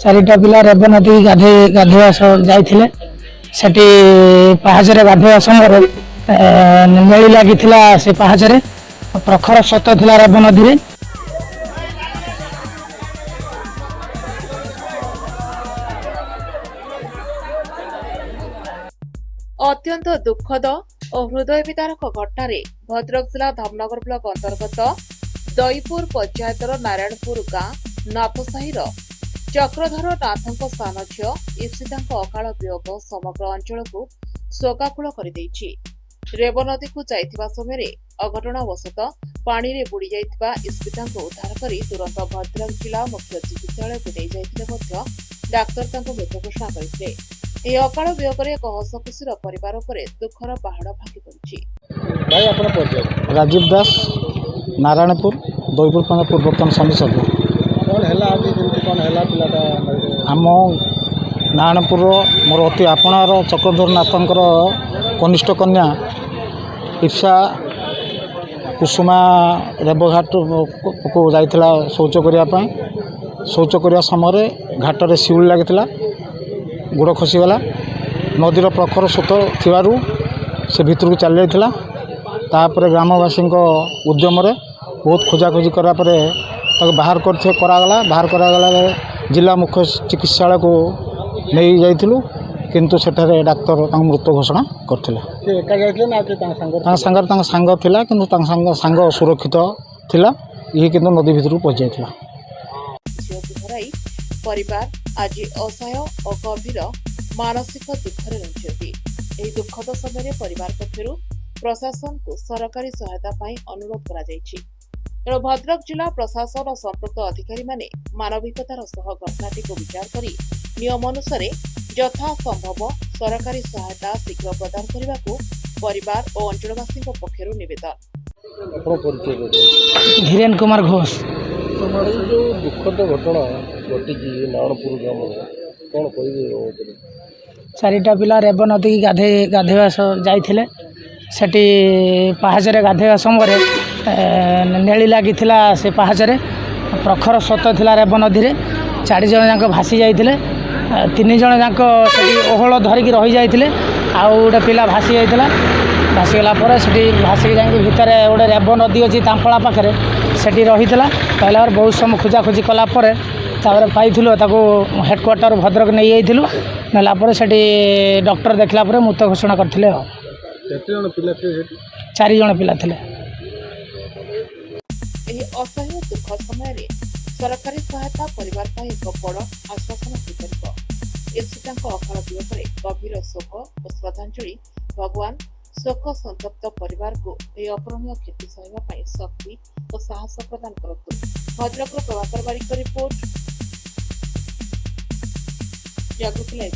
ଚାରିଟା ପିଲା ରେବ ନଦୀ ଗାଧୋଇବା ଯାଇଥିଲେ। ସେଠି ପାହାଚରେ ଗାଧୋଇବା ସମୟରେ ନେଳି ଲାଗିଥିଲା। ସେ ପାହାଚରେ ପ୍ରଖର ସ୍ରୋତ ଥିଲା ରେବ ନଦୀରେ। ଅତ୍ୟନ୍ତ ଦୁଃଖଦ ଓ ହୃଦୟ ବିଦାରକ ଘଟଣାରେ ଭଦ୍ରକ ଜିଲ୍ଲା ଧାମନଗର ବ୍ଲକ ଅନ୍ତର୍ଗତ ଦଇପୁର ପଞ୍ଚାୟତର ନାରାୟଣପୁର ଗାଁ ନାଥସାହିର ଚକ୍ରଧର ନାଥଙ୍କ ସାନ ଝିଅ ଇପ୍ସିତାଙ୍କ ଅକାଳ ବିୟୋଗ ସମଗ୍ର ଅଞ୍ଚଳକୁ ଶୋକାକୁଳ କରିଦେଇଛି। ରେବ ନଦୀକୁ ଯାଇଥିବା ସମୟରେ ଅଘଟଣବଶତଃ ପାଣିରେ ବୁଡ଼ି ଯାଇଥିବା ଇପ୍ସିତାଙ୍କୁ ଉଦ୍ଧାର କରି ତୁରନ୍ତ ଭଦ୍ରକ ଜିଲ୍ଲା ମୁଖ୍ୟ ଚିକିତ୍ସାଳୟକୁ ନେଇଯାଇଥିଲେ ମଧ୍ୟ ଡାକ୍ତର ତାଙ୍କୁ ମୃତ ଘୋଷଣା କରିଥିଲେ। ଏହି ଅକାଳ ବିୟୋଗରେ ଏକ ହସ ଖୁସିର ପରିବାର ଉପରେ ଦୁଃଖର ପାହାଡ଼ ଭାଙ୍ଗି ପଡ଼ିଛି। राजीव दास नारायणपुर दईपुर पूर्वतन समिति सभ्य आम नारायणपुर मोर अति आपणार चक्रधर नाथंकर कनिष्ठ कन्या इप्सा कुसुमा रेबघाट को जाइथिला शौच करने। शौच करने समय घाटर शिउली लगी गोड़ खसीगला। नदीर प्रखर स्रोत थिबारु से भितर को चली जाइथिला। तापर ग्रामवासी उद्यम बहुत खोजाखोजी करापर बाहर करागला। बाहर करागला जिला मुख्य चिकित्सालय को नहीं जाइथिलु, किंतु सेठारे डाक्तर मृत घोषणा करथिले। सांग थिला, किंतु सांग सुरक्षित थिला। ये किंतु नदी भितर पहुंच जाइथिला। परिवार आज असहाय और गंभीर मानसिक दुखरे रहिछथि। एही दुखद समय परिवार पक्षरु प्रशासन को सरकारी सहायता पाई अनुरोध करा जायछि। तेणु भद्रक जिला प्रशासन और संपृक्त अधिकारी माने मानविकतार सह घटनाटी को विचार करी नियम अनुसार यथा संभव सरकारी सहायता शीघ्र प्रदान करने को परिवार और अंचलवासी पक्षरु निवेदन। धीरेन कुमार घोष। जो दुखद घटना घटी नारायणपुर ग्राम कौन कह चारिटा पिला रेब नदी गाधोଇବା ଯାଇଥିଲେ। ସେଠି ପାହାଚରେ ଗାଧୋଇବା ସମୟରେ ନେଳି ଲାଗିଥିଲା। ସେ ପାହାଚରେ ପ୍ରଖର ସ୍ରୋତ ଥିଲା ରେବ ନଦୀରେ। 4 ଜଣ ଯାକ ଭାସି ଯାଇଥିଲେ। 3 ଜଣ ଯାକ ସେଠି ଓହଳ ଧରିକି ରହି ଯାଇଥିଲେ। ଆଉ ଗୋଟେ ପିଲା ଭାସି ଯାଇଥିଲା। ଭାସିଗଲା ପରେ ସେଠି ଭାସିକି ଯାଇକି ଭିତରେ ଗୋଟେ ରେବ ନଦୀ ଅଛି ତାମ୍ପଳା ପାଖରେ, ସେଠି ରହିଥିଲା। କହିଲା ପରେ ବହୁତ ସମୟ ଖୋଜାଖୋଜି କଲା ପରେ ତାପରେ ପାଇଥିଲୁ। ତାକୁ ହେଡ଼କ୍ୱାର୍ଟର ଭଦ୍ରକ ନେଇଯାଇଥିଲୁ। ନେଲା ପରେ ସେଠି ଡକ୍ଟର ଦେଖିଲା ପରେ ମୃତ ଘୋଷଣା କରିଥିଲେ। 4 ଜଣ ପିଲା ଥିଲେ। ଏହି ଅସହ୍ୟ ଦୁଃଖ ସମୟରେ ସରକାରୀ ସହାୟତା ପରିବାର ପାଇଁ ଏକ ବଡ଼ ଆଶ୍ୱାସନ ହୋଇପାରିବ। ଇପ୍ସିତାଙ୍କ ଅକାଳ ବିୟୋଗରେ ଗଭୀର ଶୋକ ଓ ଶ୍ରଦ୍ଧାଞ୍ଜଳି। ଭଗବାନ ଶୋକ ସନ୍ତପ୍ତ ପରିବାରକୁ ଏହି ଅପୂରଣୀୟ କ୍ଷତି ସହିବା ପାଇଁ ଶକ୍ତି ଓ ସାହସ ପ୍ରଦାନ କରନ୍ତୁ। ଭଦ୍ରକର ପ୍ରଭାକର ବାରିକ ରିପୋର୍ଟ, ଜାଗୃତି ଲାଇଭ।